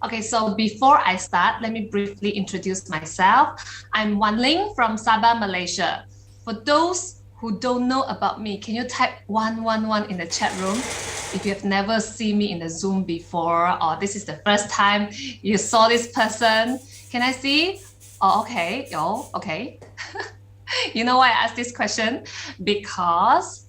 Okay, so before I start, let me briefly introduce myself. I'm Wan Ling from Sabah, Malaysia. For those who don't know about me, can you type 111 in the chat room? If you have never seen me in the Zoom before, or this is the first time you saw this person, can I see? Oh, okay. Oh, okay. You know why I asked this question? Because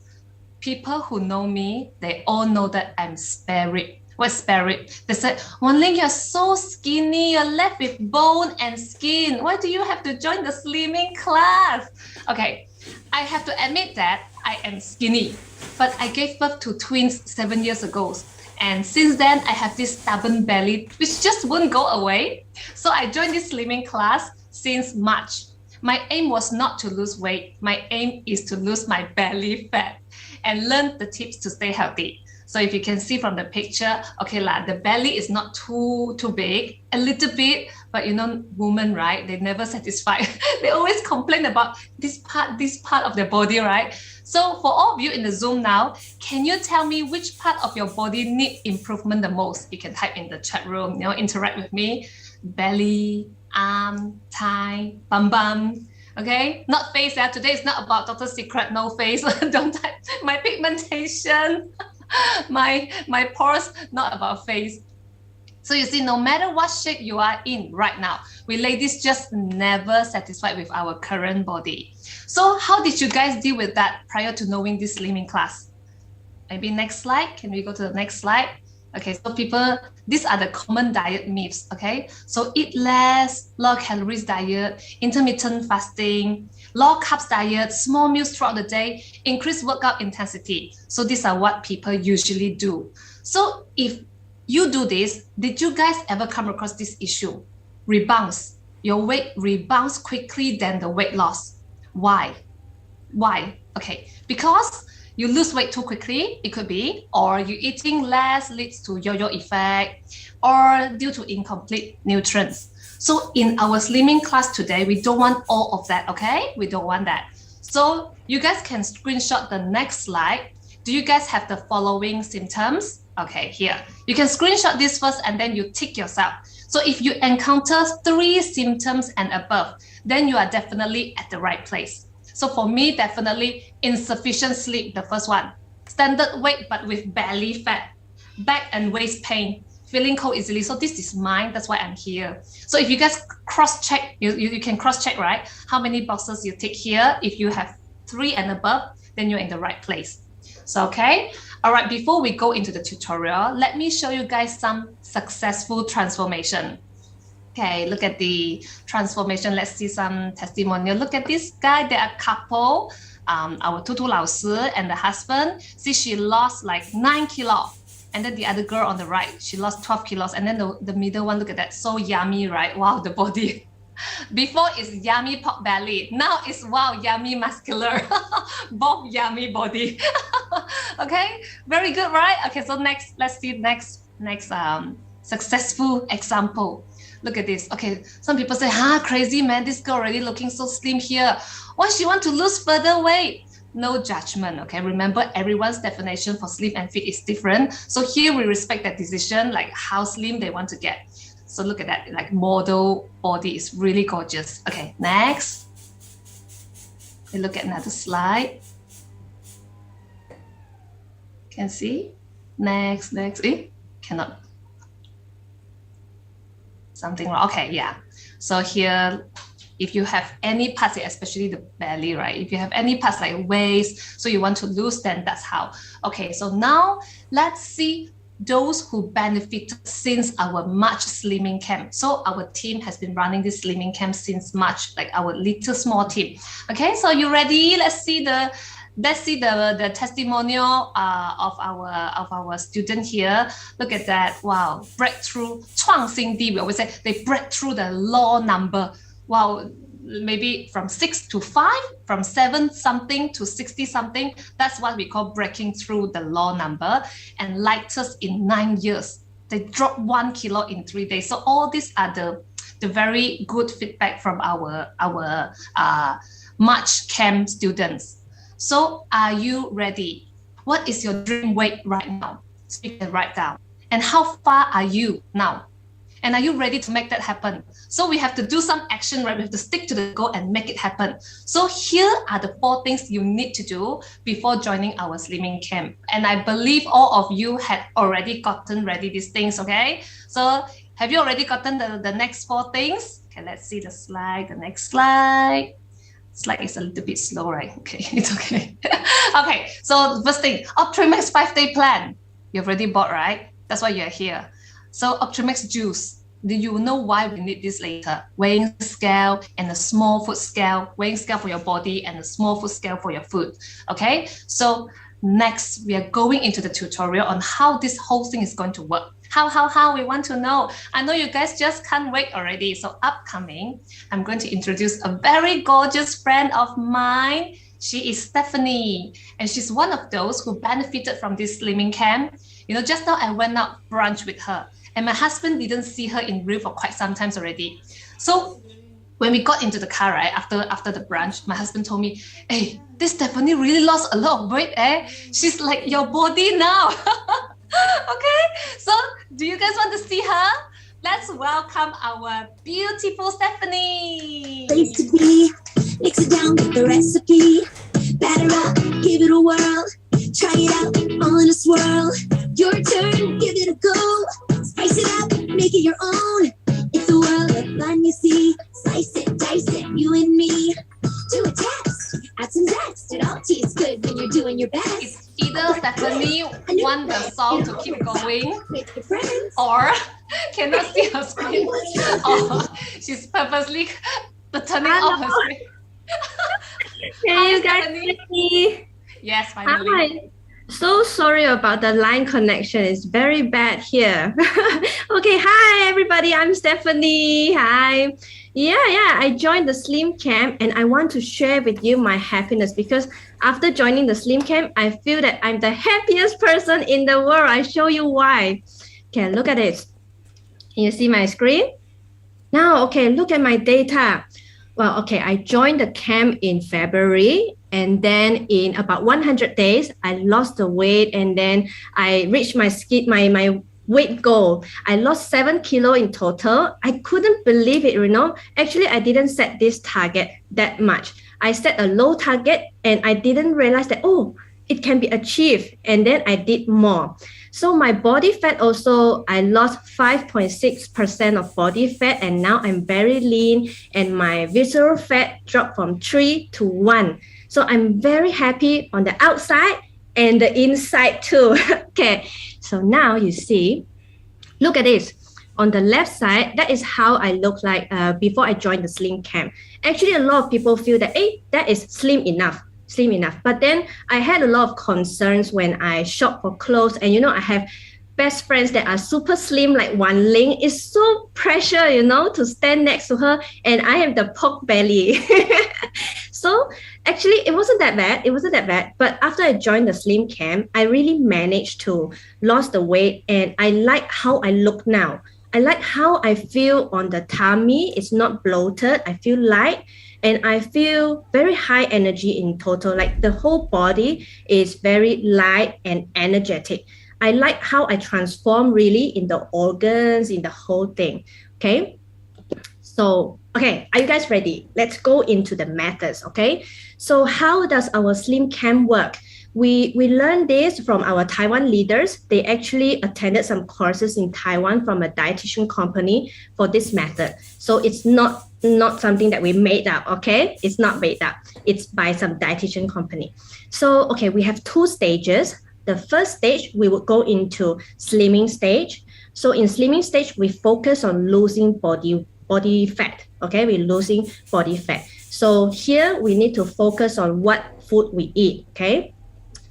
people who know me, they all know that I'm spare rib. What's spare rib? They said, Wan Ling, you're so skinny, you're left with bone and skin. Why do you have to join the slimming class? Okay, I have to admit that I am skinny, but I gave birth to twins 7 years ago. And since then, I have this stubborn belly, which just won't go away. So I joined this slimming class since March. My aim was not to lose weight. My aim is to lose my belly fat and learn the tips to stay healthy. So if you can see from the picture, okay lah, the belly is not too big, a little bit, but you know, women, right? They never satisfied. They always complain about this part of their body, right? So for all of you in the Zoom now, can you tell me which part of your body need improvement the most? You can type in the chat room, you know, interact with me. Belly, arm, thigh, bum. Okay, not face. Yeah, today is not about Dr. Secret, no face. Don't type my pigmentation, my pores, not about face. So you see, no matter what shape you are in right now, we ladies just never satisfied with our current body. So how did you guys deal with that prior to knowing this slimming class? Maybe next slide. Can we go to the next slide? Okay, so people, these are the common diet myths, okay? So eat less, low calories diet, intermittent fasting, low carbs diet, small meals throughout the day, increase workout intensity. So these are what people usually do. So if you do this, did you guys ever come across this issue? Rebounds. Your weight rebounds quickly than the weight loss. Why? Okay, because you lose weight too quickly, it could be, or you eating less leads to yo-yo effect, or due to incomplete nutrients. So in our slimming class today, we don't want all of that, okay? We don't want that. So you guys can screenshot the next slide. Do you guys have the following symptoms? Okay, here. You can screenshot this first and then you tick yourself. So if you encounter 3 symptoms and above, then you are definitely at the right place. So for me, definitely insufficient sleep, the first one. Standard weight, but with belly fat. Back and waist pain. Feeling cold easily. So this is mine. That's why I'm here. So if you guys cross-check, you can cross-check, right? How many boxes you tick here. If you have 3 and above, then you're in the right place. So, okay. All right, before we go into the tutorial, let me show you guys some successful transformation. Okay, look at the transformation. Let's see some testimonial. Look at this guy. They are a couple. Our Tutu Lao Si and the husband. See, she lost like 9 kilos. And then the other girl on the right, she lost 12 kilos. And then the middle one, look at that. So yummy, right? Wow, the body. Before it's yummy pork belly. Now it's wow, yummy muscular. Both yummy body. Okay, very good, right? Okay, so next, let's see next successful example. Look at this. Okay, some people say, crazy man, this girl already looking so slim here. Why she want to lose further weight? No judgment, okay? Remember, everyone's definition for slim and fit is different. So here we respect that decision, like how slim they want to get. So look at that, like model body is really gorgeous. Okay, next. We look at another slide. Can see? Next. Cannot. Something wrong. Okay, yeah. So here, if you have any parts, especially the belly, right? If you have any parts like waist, so you want to lose, then that's how. Okay, so now let's see those who benefited since our March slimming camp. So our team has been running this slimming camp since March, like our little small team. Okay, so you ready? Let's see the testimonial of our student here. Look at that. Wow, breakthrough 创新低. We always say they break through the law number. Wow, maybe from 6 to 5, from 7 something to 60 something. That's what we call breaking through the law number. And lightest in 9 years. They dropped 1 kilo in 3 days. So all these are the very good feedback from our March camp students. So are you ready? What is your dream weight right now? So you can write down. And how far are you now? And are you ready to make that happen? So we have to do some action, right? We have to stick to the goal and make it happen. So here are the 4 things you need to do before joining our slimming camp. And I believe all of you had already gotten ready these things, okay? So have you already gotten the next 4 things? Okay, let's see the slide, the next slide. Slide is a little bit slow, right? Okay, it's okay. Okay, so the first thing, Optrimax 5-day plan. You've already bought, right? That's why you're here. So Optrimax juice. Do you know why we need this later? Weighing scale and a small food scale. Weighing scale for your body and a small food scale for your food. Okay, so next we are going into the tutorial on how this whole thing is going to work. How we want to know. I know you guys just can't wait already. So upcoming, I'm going to introduce a very gorgeous friend of mine. She is Stephanie, and she's one of those who benefited from this slimming camp. You know, just now I went out brunch with her, and my husband didn't see her in real for quite some times already. So when we got into the car, right, after the brunch, my husband told me, hey, this Stephanie really lost a lot of weight, eh? She's like your body now. Okay, so do you guys want to see her? Let's welcome our beautiful Stephanie. Place to be, mix it down with the recipe. Batter up, give it a whirl. Try it out, all in a swirl. Your turn, give it a go. Spice it up, make it your own. It's a world of fun, you see. Slice it, dice it, you and me. Do a test, add some zest. It all tastes good when you're doing your best. It's either Stephanie want the song to keep going, With your friends. or cannot see her screen, or she's purposely turning off her screen. Can you guys Stephanie? hear me? Yes, finally. Hi. So sorry about the line connection. It's very bad here. Okay, hi everybody. I'm Stephanie. Hi. Yeah, I joined the Slim Camp and I want to share with you my happiness because after joining the Slim Camp, I feel that I'm the happiest person in the world. I show you why. Okay, look at this. Can you see my screen? Now, okay, look at my data. Well, okay, I joined the camp in February and then in about 100 days, I lost the weight and then I reached my weight goal. I lost 7 kilo in total. I couldn't believe it, you know. Actually, I didn't set this target that much. I set a low target and I didn't realize that, oh, it can be achieved. And then I did more. So my body fat also, I lost 5.6% of body fat and now I'm very lean and my visceral fat dropped from 3 to 1. So I'm very happy on the outside and the inside too. Okay, so now you see, look at this. On the left side, that is how I look like before I joined the Slim Camp. Actually, a lot of people feel that, hey, that is slim enough. But then I had a lot of concerns when I shop for clothes. And you know, I have best friends that are super slim, like Wan Ling. It's so pressure, you know, to stand next to her. And I have the pork belly. So actually, it wasn't that bad. But after I joined the Slim Camp, I really managed to lose the weight. And I like how I look now. I like how I feel on the tummy. It's not bloated. I feel light. And I feel very high energy in total. Like the whole body is very light and energetic. I like how I transform really in the organs, in the whole thing. Okay. So, okay, are you guys ready? Let's go into the methods. Okay. So how does our Slim Camp work? We learned this from our Taiwan leaders. They actually attended some courses in Taiwan from a dietitian company for this method. So it's not something that we made up, okay? It's not made up. It's by some dietitian company. So, okay, we have 2 stages. The first stage, we would go into slimming stage. So in slimming stage, we focus on losing body fat, okay? We're losing body fat. So here we need to focus on what food we eat, okay?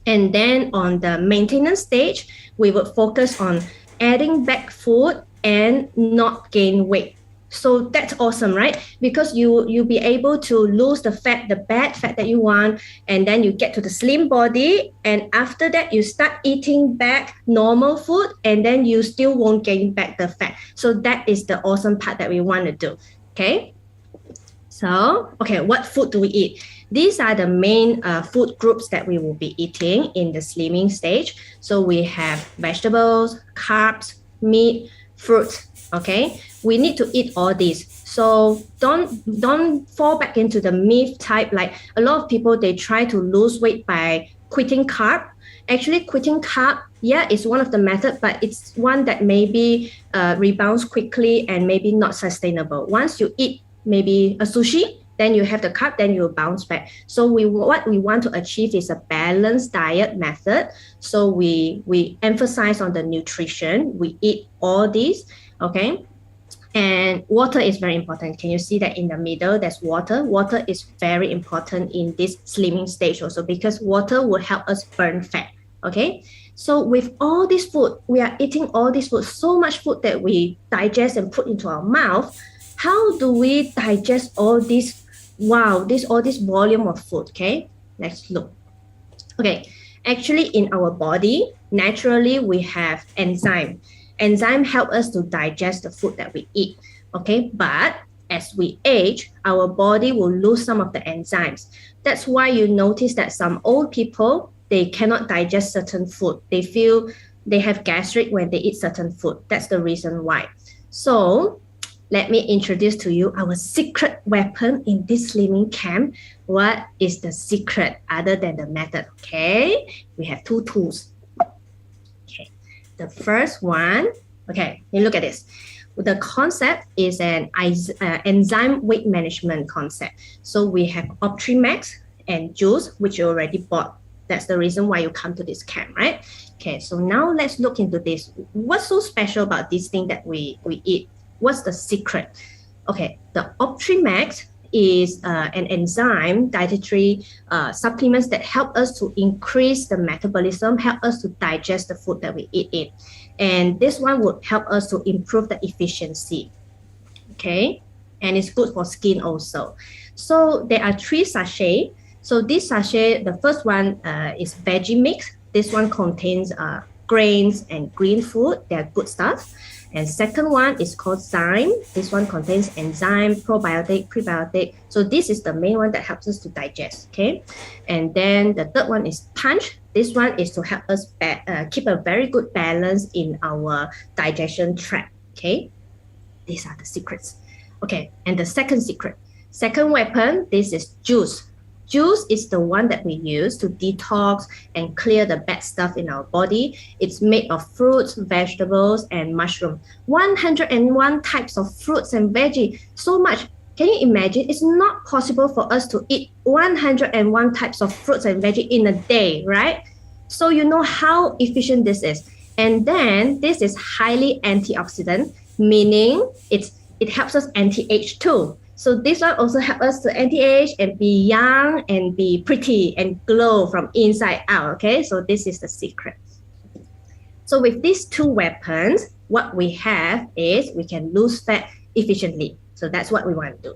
And then on the maintenance stage, we would focus on adding back food and not gain weight. So that's awesome, right? Because you'll be able to lose the fat, the bad fat that you want, and then you get to the slim body. And after that, you start eating back normal food, and then you still won't gain back the fat. So that is the awesome part that we want to do, okay? So, okay, what food do we eat? These are the main food groups that we will be eating in the slimming stage. So we have vegetables, carbs, meat, fruits, Okay, we need to eat all these. So don't fall back into the myth type. Like a lot of people, they try to lose weight by quitting carb. Actually, quitting carb, yeah, is one of the method, but it's one that maybe rebounds quickly and maybe not sustainable. Once you eat maybe a sushi, then you have the carb, then you bounce back. So what we want to achieve is a balanced diet method. So we emphasize on the nutrition. We eat all these, okay? And water is very important. Can you see that in the middle, there's water? Water is very important in this slimming stage also, because water will help us burn fat, okay? So with all this food, we are eating all this food, so much food that we digest and put into our mouth. How do we digest all this? Wow, all this volume of food, okay? Let's look. Okay, actually in our body, naturally we have enzyme. Enzyme help us to digest the food that we eat, okay? But as we age, our body will lose some of the enzymes. That's why you notice that some old people, they cannot digest certain food. They feel they have gastric when they eat certain food. That's the reason why. So let me introduce to you our secret weapon in this slimming camp. What is the secret other than the method? Okay, we have two tools. Okay, the first one, okay, you look at this. The concept is an enzyme weight management concept. So we have Optrimax and Juice, which you already bought. That's the reason why you come to this camp, right? Okay, so now let's look into this. What's so special about this thing that we eat? What's the secret? Okay, the Optrimax is an enzyme dietary supplements that help us to increase the metabolism, help us to digest the food that we eat in. And this one would help us to improve the efficiency. Okay, and it's good for skin also. So there are 3 sachets. So this sachet, the first one is veggie mix. This one contains grains and green food. They are good stuff. And second one is called Zyme. This one contains enzyme, probiotic, prebiotic. So this is the main one that helps us to digest, okay? And then the third one is Punch. This one is to help us keep a very good balance in our digestion tract, okay? These are the secrets. Okay, and the second secret. Second weapon, this is Juice. Juice is the one that we use to detox and clear the bad stuff in our body. It's made of fruits, vegetables, and mushroom. 101 types of fruits and veggie. So much. Can you imagine? It's not possible for us to eat 101 types of fruits and veggie in a day, right? So you know how efficient this is. And then this is highly antioxidant, meaning it helps us anti-age too. So this one also helps us to anti-age and be young and be pretty and glow from inside out, okay? So this is the secret. So with these 2 weapons, what we have is we can lose fat efficiently. So that's what we want to do,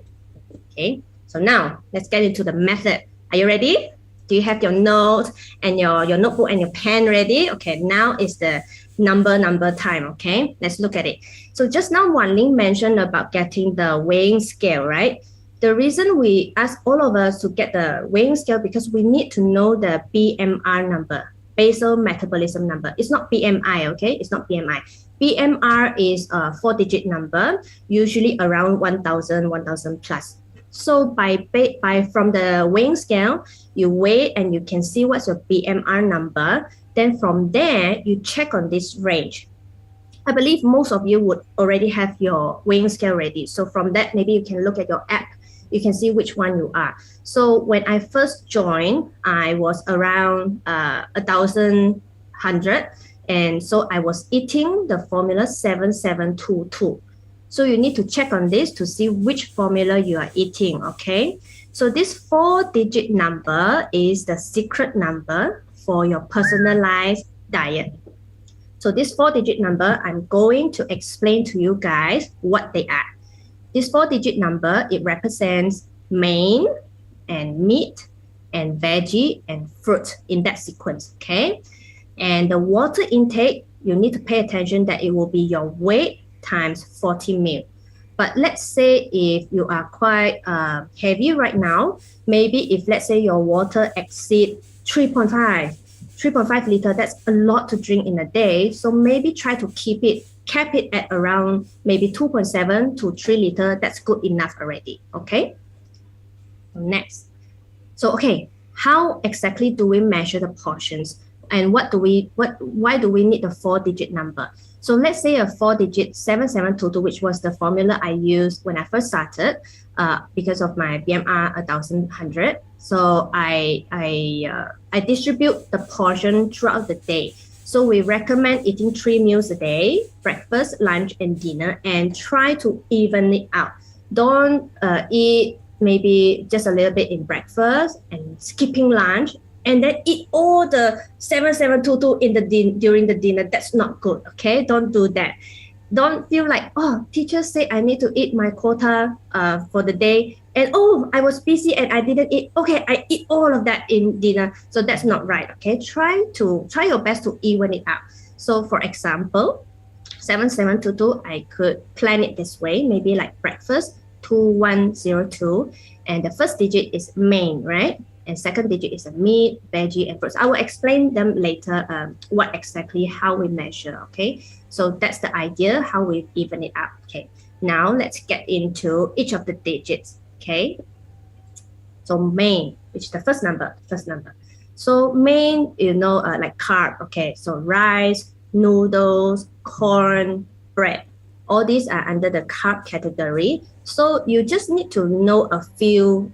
okay? So now let's get into the method. Are you ready? Do you have your notes and your notebook and your pen ready? Okay, now is the number time, okay? Let's look at it. So just now Wan Ling mentioned about getting the weighing scale, right? The reason we ask all of us to get the weighing scale because we need to know the BMR number, basal metabolism number. It's not BMI, okay? It's not BMI. BMR is a 4-digit number, usually around 1,000 plus. So from the weighing scale, you weigh and you can see what's your BMR number. Then from there, you check on this range. I believe most of you would already have your weighing scale ready. So from that, maybe you can look at your app. You can see which one you are. So when I first joined, I was around 1,100. And so I was eating the formula 7722. So you need to check on this to see which formula you are eating, okay? So this 4-digit number is the secret number for your personalized diet. So this 4-digit number, I'm going to explain to you guys what they are. This 4-digit number, it represents main and meat and veggie and fruit in that sequence, okay? And the water intake, you need to pay attention that it will be your weight times 40 ml. But let's say if you are quite heavy right now, maybe if let's say your water exceed 3.5 liter, that's a lot to drink in a day. So maybe try to keep it cap it at around maybe 2.7 to 3 liter. That's good enough already. Okay. Next. So, okay, how exactly do we measure the portions? And why do we need the 4-digit number? So let's say a 4-digit 7722, which was the formula I used when I first started, because of my BMR 1100. So I distribute the portion throughout the day. So we recommend eating 3 meals a day: breakfast, lunch, and dinner, and try to even it out. Don't eat maybe just a little bit in breakfast and skipping lunch, and then eat all the 7722 during the dinner. That's not good. Okay, don't do that. Don't feel like, oh, teacher said I need to eat my quota for the day, and oh, I was busy and I didn't eat. Okay, I eat all of that in dinner. So that's not right. Okay, try your best to even it out. So for example, 7722, I could plan it this way. Maybe like breakfast 2102, and the first digit is main, right? And second digit is a meat, veggie, and fruits. I will explain them later, what exactly how we measure, okay? So that's the idea, how we even it out, okay? Now let's get into each of the digits, okay? So main, which is the first number. So main, like carb, okay? So rice, noodles, corn, bread. All these are under the carb category. So you just need to know a few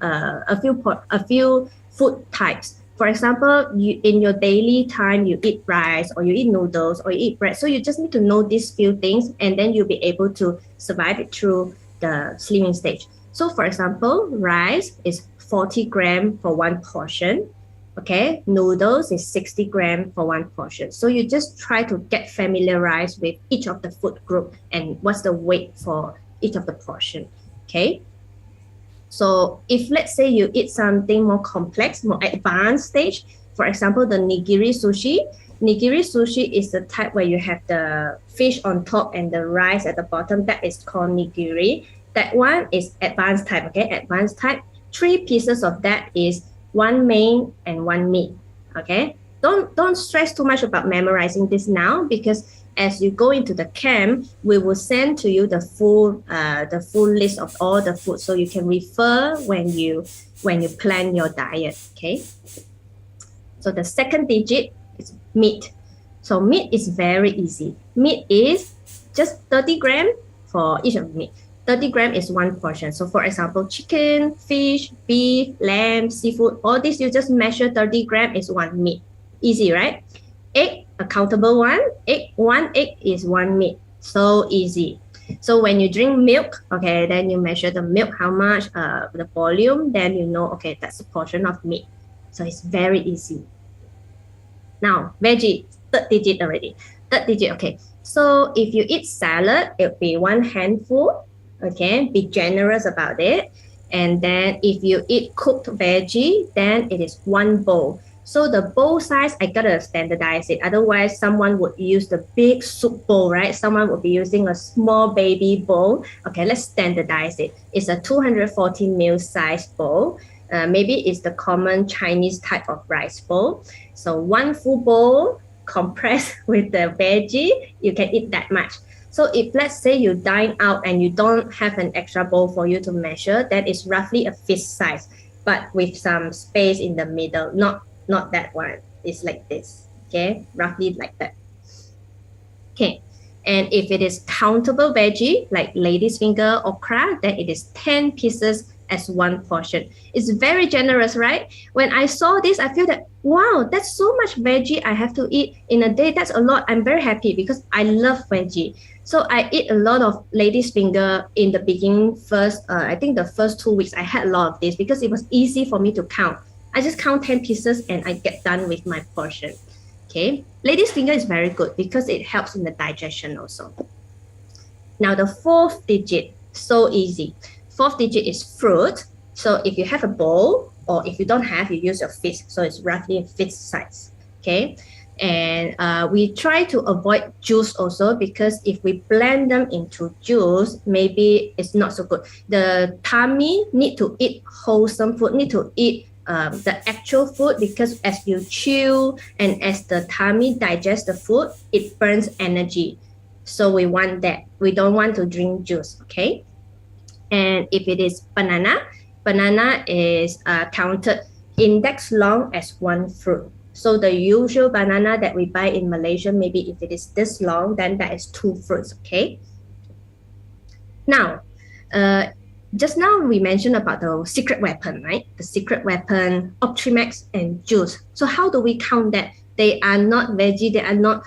food types. For example, in your daily time, you eat rice or you eat noodles or you eat bread. So you just need to know these few things, and then you'll be able to survive it through the slimming stage. So for example, rice is 40 grams for one portion. Okay, noodles is 60 grams for one portion. So you just try to get familiarized with each of the food group and what's the weight for each of the portion. Okay. So if let's say you eat something more complex, more advanced stage, for example, the nigiri sushi. Nigiri sushi is the type where you have the fish on top and the rice at the bottom. That is called nigiri. That one is advanced type. Okay, advanced type. 3 pieces of that is 1 main and 1 meat. Okay, don't stress too much about memorizing this now, because as you go into the camp, we will send to you the full list of all the food, so you can refer when you plan your diet. Okay, so the second digit is meat. So meat is very easy. Meat is just 30 grams for each of the meat. 30 grams is one portion. So for example, chicken, fish, beef, lamb, seafood, all this you just measure 30 grams is one meat. Easy, right? Egg, a countable one. One egg is one meat. So easy. So when you drink milk, okay, then you measure the milk, how much, the volume, then you know, okay, that's a portion of meat. So it's very easy. Now, veggie, third digit already. Third digit, okay. So if you eat salad, it'll be 1 handful. Okay, be generous about it. And then if you eat cooked veggie, then it is 1 bowl. So the bowl size, I gotta standardize it. Otherwise, someone would use the big soup bowl, right? Someone would be using a small baby bowl. Okay, let's standardize it. It's a 240 ml size bowl. Maybe it's the common Chinese type of rice bowl. So 1 full bowl compressed with the veggie, you can eat that much. So if let's say you dine out and you don't have an extra bowl for you to measure, that is roughly a fist size, but with some space in the middle, not that one. It's like this, okay? Roughly like that. Okay, and if it is countable veggie, like lady's finger, okra, then it is 10 pieces as 1 portion. It's very generous, right? When I saw this, I feel that, wow, that's so much veggie I have to eat in a day. That's a lot. I'm very happy because I love veggie. So I eat a lot of lady's finger in the beginning first. I think the first 2 weeks, I had a lot of this because it was easy for me to count. I just count 10 pieces and I get done with my portion. Okay, lady's finger is very good because it helps in the digestion also. Now the 4th digit, so easy. 4th digit is fruit. So if you have a bowl, or if you don't have, you use your fist. So it's roughly a fist size. Okay, and we try to avoid juice also, because if we blend them into juice, maybe it's not so good. The tummy need to eat wholesome food, need to eat the actual food, because as you chew and as the tummy digests the food, it burns energy. So we want that. We don't want to drink juice, okay? And if it is banana, banana is counted index long as one fruit. So the usual banana that we buy in Malaysia, maybe if it is this long, then that is 2 fruits, okay? Now, just now we mentioned about the secret weapon, right? The secret weapon, Optimax and juice. So how do we count that? They are not veggie, they are not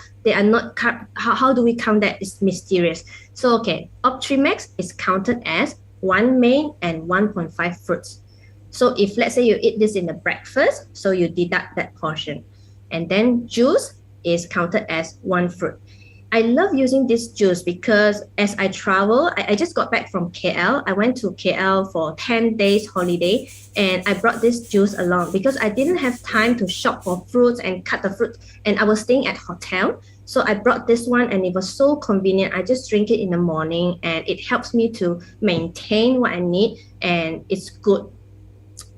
carb. How do we count that? It's mysterious. So, okay, Optimax is counted as 1 main and 1.5 fruits. So if let's say you eat this in the breakfast, so you deduct that portion. And then juice is counted as 1 fruit. I love using this juice because as I travel, I just got back from KL. I went to KL for 10 days holiday and I brought this juice along because I didn't have time to shop for fruits and cut the fruit. And I was staying at hotel. So I brought this one and it was so convenient. I just drink it in the morning and it helps me to maintain what I need and it's good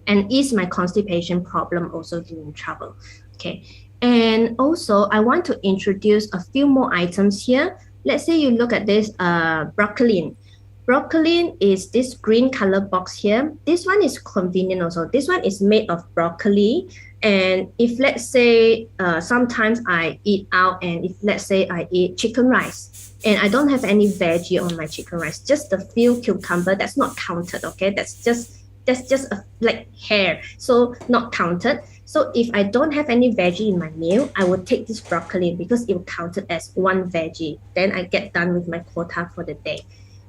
and ease my constipation problem also during travel. Okay. And also, I want to introduce a few more items here. Let's say you look at this broccoli. Broccoli is this green color box here. This one is convenient also. This one is made of broccoli. And if let's say sometimes I eat out and if let's say I eat chicken rice and I don't have any veggie on my chicken rice, just a few cucumber, that's not counted, okay? That's just like hair, so not counted. So if I don't have any veggie in my meal, I will take this broccoli because it will count it as 1 veggie. Then I get done with my quota for the day.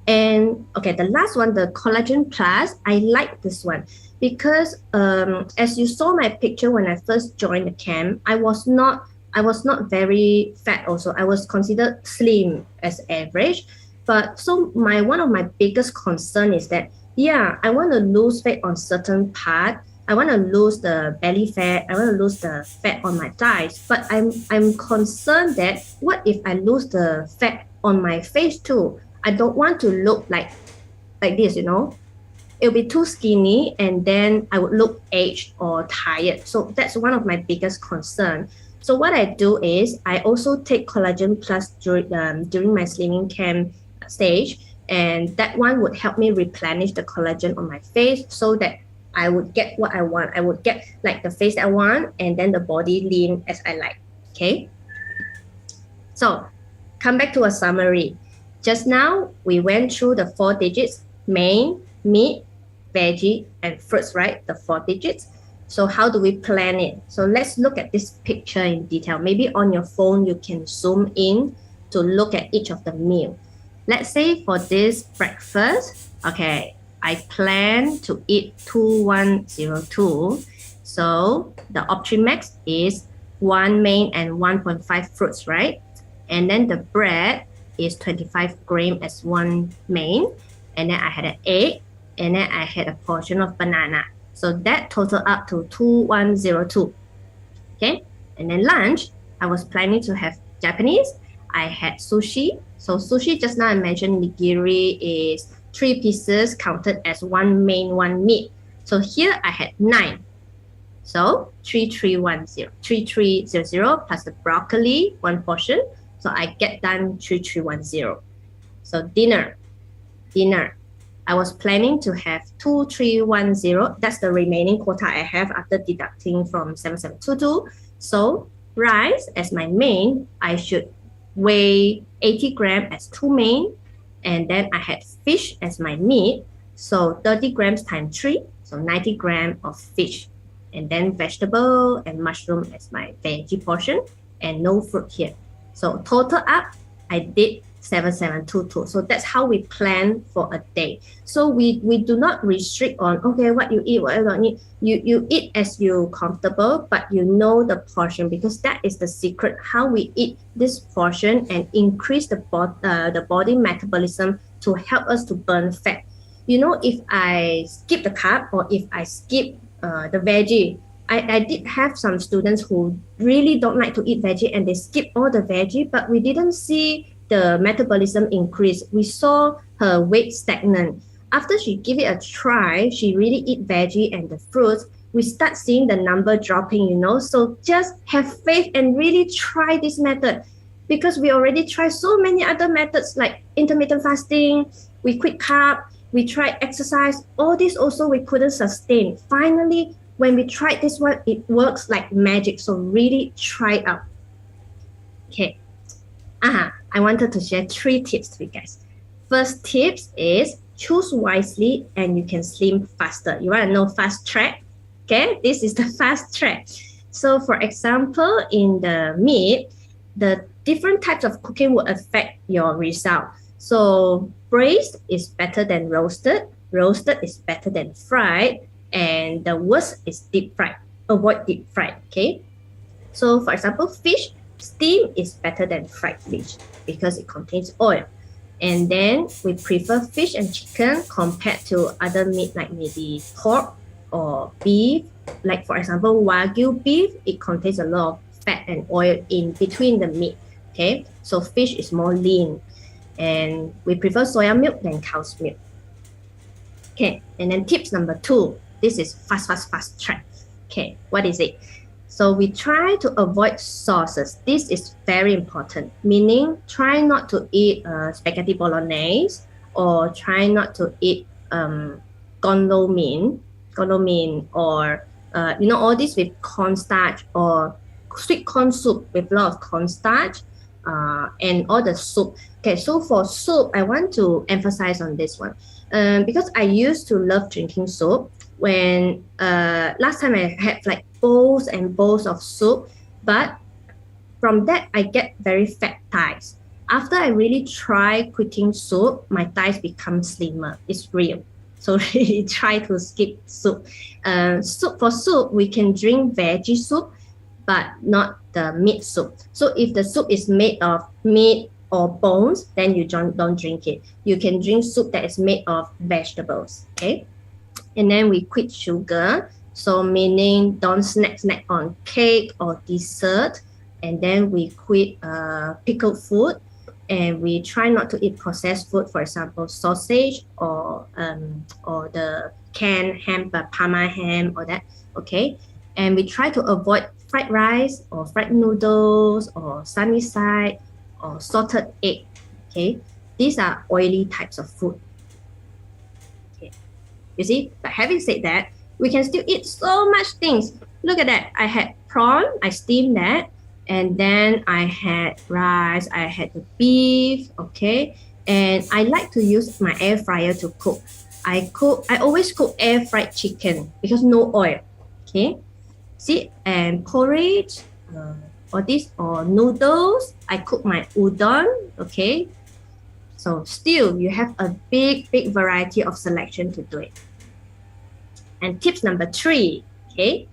And okay, the last one, the Collagen Plus, I like this one because as you saw my picture when I first joined the camp, I was not very fat also. I was considered slim as average. But so one of my biggest concern is that yeah, I want to lose fat on certain part. I want to lose the belly fat. I want to lose the fat on my thighs. But I'm concerned that what if I lose the fat on my face too? I don't want to look like this, you know. It'll be too skinny and then I would look aged or tired. So that's one of my biggest concern. So what I do is I also take Collagen Plus during my slimming camp stage. And that one would help me replenish the collagen on my face so that I would get what I want. I would get like the face I want and then the body lean as I like, okay? So come back to a summary. Just now, we went through the 4 digits, main, meat, veggie, and fruits, right? The 4 digits. So how do we plan it? So let's look at this picture in detail. Maybe on your phone, you can zoom in to look at each of the meal. Let's say for this breakfast, okay, I plan to eat 2102. So the Optimax is 1 main and 1.5 fruits, right? And then the bread is 25 grams as 1 main. And then I had an egg. And then I had a portion of banana. So that total up to 2102. Okay. And then lunch, I was planning to have Japanese. I had sushi. So sushi, just now I mentioned nigiri is 3 pieces counted as 1 main, 1 meat. So here I had 9. So 3300 plus the broccoli, 1 portion. So I get done 3310. So dinner. I was planning to have 2310. That's the remaining quota I have after deducting from 7722. So rice as my main, I should weigh 80 grams as 2 main. And then I had fish as my meat. So 30 grams times 3. So 90 grams of fish. And then vegetable and mushroom as my veggie portion. And no fruit here. So total up, I did 7722. So that's how we plan for a day. So we do not restrict on, okay, what you eat, what you don't eat. You eat as you're comfortable, but you know the portion because that is the secret, how we eat this portion and increase the body metabolism to help us to burn fat. You know, if I skip the carb or if I skip the veggie, I did have some students who really don't like to eat veggie and they skip all the veggie, but we didn't see the metabolism increase. We saw her weight stagnant. After she give it a try, she really eat veggie and the fruits, we start seeing the number dropping, you know. So just have faith and really try this method. because we already tried so many other methods like intermittent fasting, we quit carb, we tried exercise, all this also we couldn't sustain. Finally, when we tried this one, it works like magic. So really try it out. Okay. I wanted to share 3 tips with you guys. First tips is choose wisely and you can slim faster. You want to know fast track? Okay, this is the fast track. So for example, in the meat, the different types of cooking will affect your result. So braised is better than roasted. Roasted is better than fried. And the worst is deep fried. Avoid deep fried, okay? So for example, fish, steam is better than fried fish because it contains oil. And then we prefer fish and chicken compared to other meat like maybe pork or beef. Like for example, Wagyu beef, it contains a lot of fat and oil in between the meat, okay? So fish is more lean. And we prefer soya milk than cow's milk. Okay, and then tips number 2. This is fast track. Okay, what is it? So we try to avoid sauces. This is very important, meaning try not to eat spaghetti bolognese or try not to eat gondol mein or all this with cornstarch or sweet corn soup with a lot of cornstarch and all the soup. Okay, so for soup, I want to emphasize on this one because I used to love drinking soup. When last time I had like bowls and bowls of soup, but from that I get very fat thighs. After I really try quitting soup, my thighs become slimmer. It's real. So really try to skip soup. For soup, we can drink veggie soup, but not the meat soup. So if the soup is made of meat or bones, then you don't drink it. You can drink soup that is made of vegetables, okay? And then we quit sugar. So meaning don't snack on cake or dessert. And then we quit pickled food. And we try not to eat processed food, for example, sausage or the canned ham, Parma ham or that, okay? And we try to avoid fried rice or fried noodles or sunny side or salted egg, okay? These are oily types of food. You see, but having said that, we can still eat so much things. Look at that. I had prawn, I steamed that. And then I had rice, I had the beef, okay? And I like to use my air fryer to cook. I always cook air fried chicken because no oil, okay? See, and porridge, or noodles. I cook my udon, okay? So still, you have a big variety of selection to do it. And tips number 3, okay?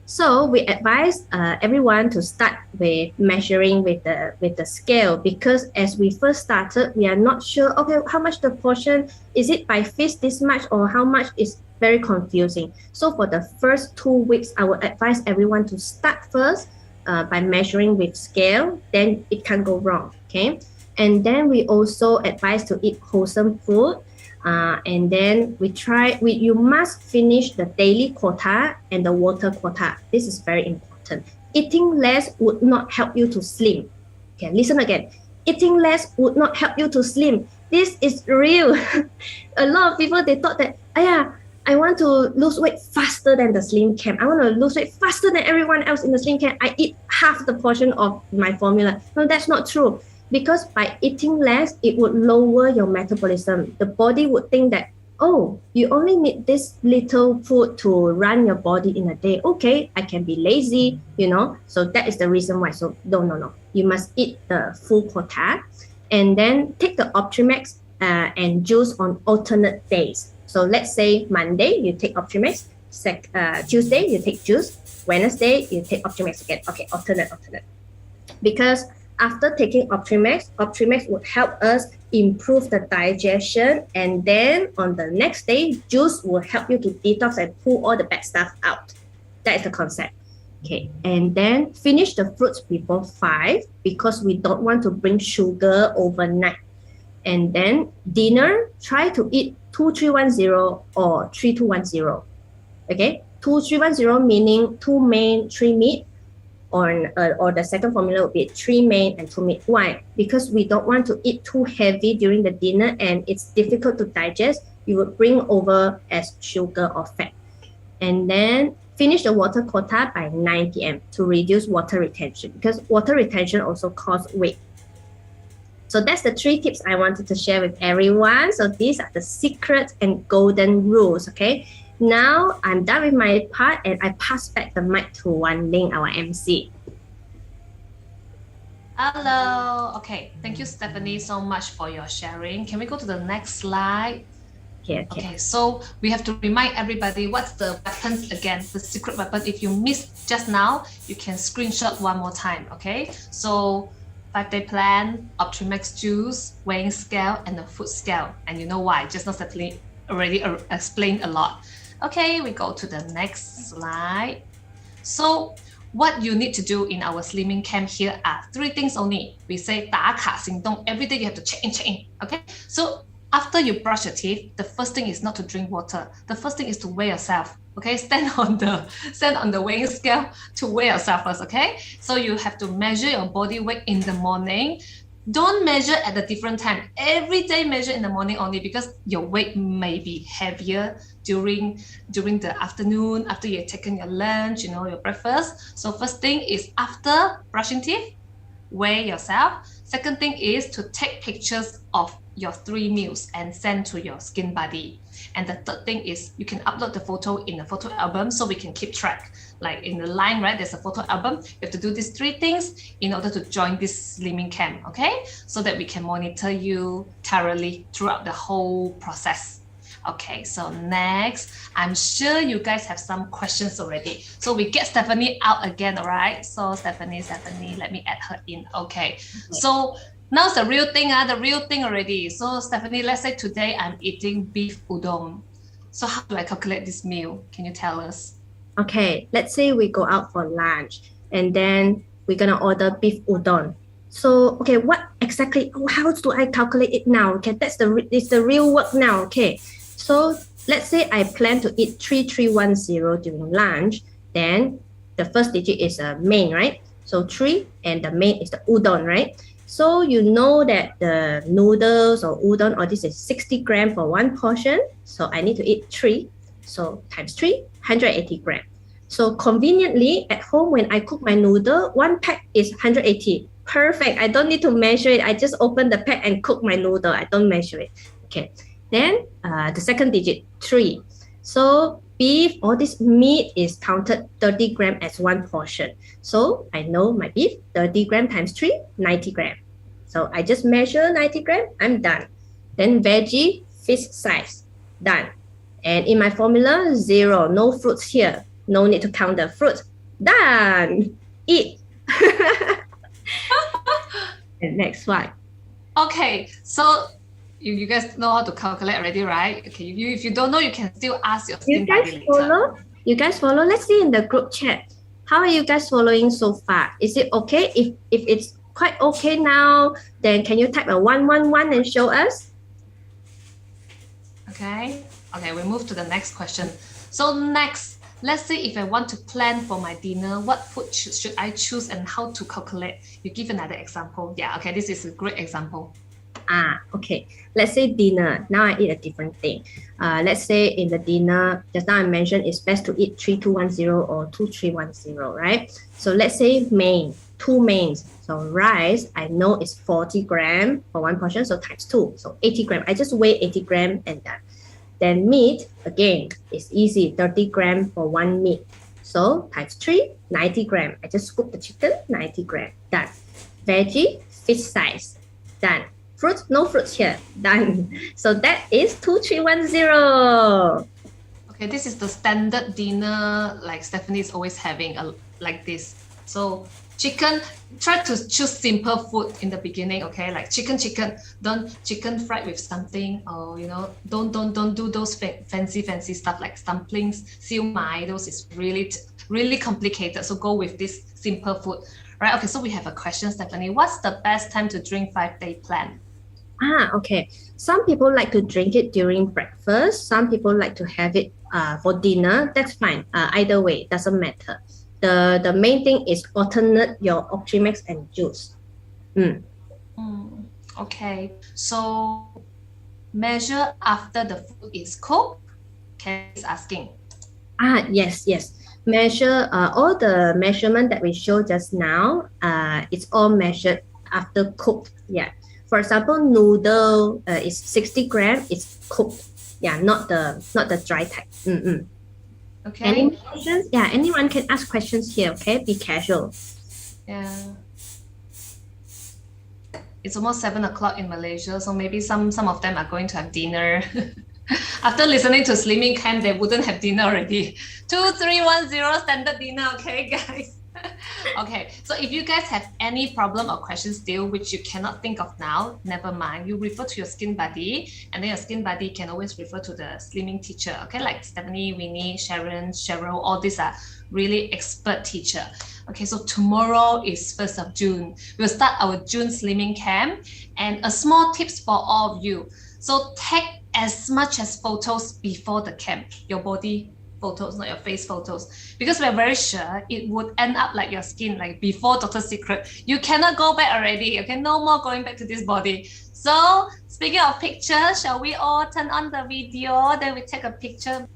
So we advise everyone to start with measuring with the scale because as we first started, we are not sure, okay, how much the portion, is it by fist this much or how much is very confusing. So for the first 2 weeks, I would advise everyone to start first by measuring with scale, then it can go wrong, okay? And then we also advise to eat wholesome food. And then you must finish the daily quota and the water quota. This is very important. Eating less would not help you to slim. Okay, listen again. Eating less would not help you to slim. This is real. A lot of people, they thought that, I want to lose weight faster than the slim camp. I want to lose weight faster than everyone else in the slim camp. I eat half the portion of my formula. No, that's not true. Because by eating less, it would lower your metabolism. The body would think that, oh, you only need this little food to run your body in a day. Okay, I can be lazy, So that is the reason why. So no. You must eat the full quota. And then take the Optimax and juice on alternate days. So let's say Monday, you take Optimax. Tuesday, you take juice. Wednesday, you take Optimax again. Okay, alternate. Because after taking Optimax would help us improve the digestion, and then on the next day, juice will help you to detox and pull all the bad stuff out. That is the concept. Okay, and then finish the fruits before 5 because we don't want to bring sugar overnight. And then dinner, try to eat 2-3-1-0 or 3-2-1-0. Okay, 2-3-1-0 meaning 2 main, 3 meat. or the second formula would be 3 main and 2 meat. Why? Because we don't want to eat too heavy during the dinner and it's difficult to digest. You would bring over as sugar or fat. And then finish the water quota by 9 p.m. to reduce water retention, because water retention also causes weight. So that's the 3 tips I wanted to share with everyone. So these are the secret and golden rules, okay? Now I'm done with my part and I pass back the mic to Wan Ling, our MC. Hello. Okay, thank you, Stephanie, so much for your sharing. Can we go to the next slide? Okay, so we have to remind everybody what's the weapons again, the secret weapon. If you missed just now, you can screenshot one more time, okay? So 5-day plan, Optimax juice, weighing scale, and the food scale. And you know why, just now Stephanie already explained a lot. Okay, we go to the next slide. So what you need to do in our slimming camp here are 3 things only. We say 打卡行动. Every day you have to check in, okay? So after you brush your teeth, the first thing is not to drink water. The first thing is to weigh yourself, okay? Stand on the weighing scale to weigh yourself first, okay? So you have to measure your body weight in the morning. Don't measure at a different time. Every day measure in the morning only, because your weight may be heavier during the afternoon, after you've taken your lunch, your breakfast. So first thing is after brushing teeth, weigh yourself. Second thing is to take pictures of your 3 meals and send to your Skin Buddy. And the third thing is you can upload the photo in a photo album so we can keep track. Like in the line, right, there's a photo album. You have to do these 3 things in order to join this slimming camp, okay? So that we can monitor you thoroughly throughout the whole process. Okay, so next, I'm sure you guys have some questions already. So we get Stephanie out again, all right? So Stephanie, let me add her in. Okay. So now it's the real thing already. So Stephanie, let's say today I'm eating beef udon. So how do I calculate this meal? Can you tell us? Okay, let's say we go out for lunch and then we're gonna order beef udon. So, okay, what exactly, how do I calculate it now? Okay, it's the real work now, okay? So let's say I plan to eat 3310 during lunch, then the first digit is a main, right? So 3 and the main is the udon, right? So you know that the noodles or udon, or this is 60 grams for 1 portion. So I need to eat 3. So times 3, 180 grams. So conveniently at home when I cook my noodle, 1 pack is 180. Perfect. I don't need to measure it. I just open the pack and cook my noodle. I don't measure it. Okay. Then the second digit, 3. So beef, all this meat is counted 30 grams as 1 portion. So I know my beef, 30 grams times 3, 90 grams. So I just measure 90 grams, I'm done. Then veggie, fish size, done. And in my formula, 0, no fruits here. No need to count the fruits. Done. Eat. And next one. Okay, so you guys know how to calculate already, right? Okay, if you don't know, you can still ask your Skin Buddy later. You guys follow? Let's see in the group chat. How are you guys following so far? Is it okay? If it's quite okay now, then can you type a 111 and show us? Okay, we move to the next question. So next, let's say if I want to plan for my dinner, what food should I choose and how to calculate? You give another example. Yeah, okay, this is a great example. Okay. Let's say dinner. Now I eat a different thing. Let's say in the dinner, just now I mentioned it's best to eat 3210 or 2310, right? So let's say main, 2 mains. So rice, I know it's 40 grams for 1 portion, so times 2, so 80 grams. I just weigh 80 grams and done. Then meat, again, it's easy, 30 grams for 1 meat. So times 3, 90 grams. I just scoop the chicken, 90 grams, done. Veggie, fish size, done. Fruit, no fruits here, done. So that is 2310. Okay, this is the standard dinner, like Stephanie is always having like this. So chicken, try to choose simple food in the beginning, okay? Like chicken, don't chicken fried with something, or don't do those fancy stuff like dumplings, siu mai. Those is really complicated. So go with this simple food, right? Okay, so we have a question, Stephanie. What's the best time to drink 5-day plan? Okay. Some people like to drink it during breakfast. Some people like to have it for dinner. That's fine. Either way, doesn't matter. the main thing is alternate your Optimax and juice. Okay, so measure after the food is cooked. Kelly is asking. Yes. Measure all the measurement that we showed just now. It's all measured after cooked. Yeah. For example, noodle is 60 grams. It's cooked. Yeah, not the dry type. Okay. Any questions? Yeah, anyone can ask questions here. Okay, be casual. Yeah. It's almost 7 o'clock in Malaysia, so maybe some of them are going to have dinner. After listening to Slimming Camp, they wouldn't have dinner already. 2310 standard dinner, okay, guys? Okay, so if you guys have any problem or questions still which you cannot think of now, never mind. You refer to your skin buddy, and then your skin buddy can always refer to the slimming teacher, okay? Like Stephanie, Winnie, Sharon, Cheryl, all these are really expert teacher. Okay, so tomorrow is 1st of June. We'll start our June Slimming Camp, and a small tips for all of you. So take as much as photos before the camp, your body photos, not your face photos, because we're very sure it would end up like your skin, like before Dr. Secret. You cannot go back already, okay? No more going back to this body. So speaking of pictures, shall we all turn on the video, then we take a picture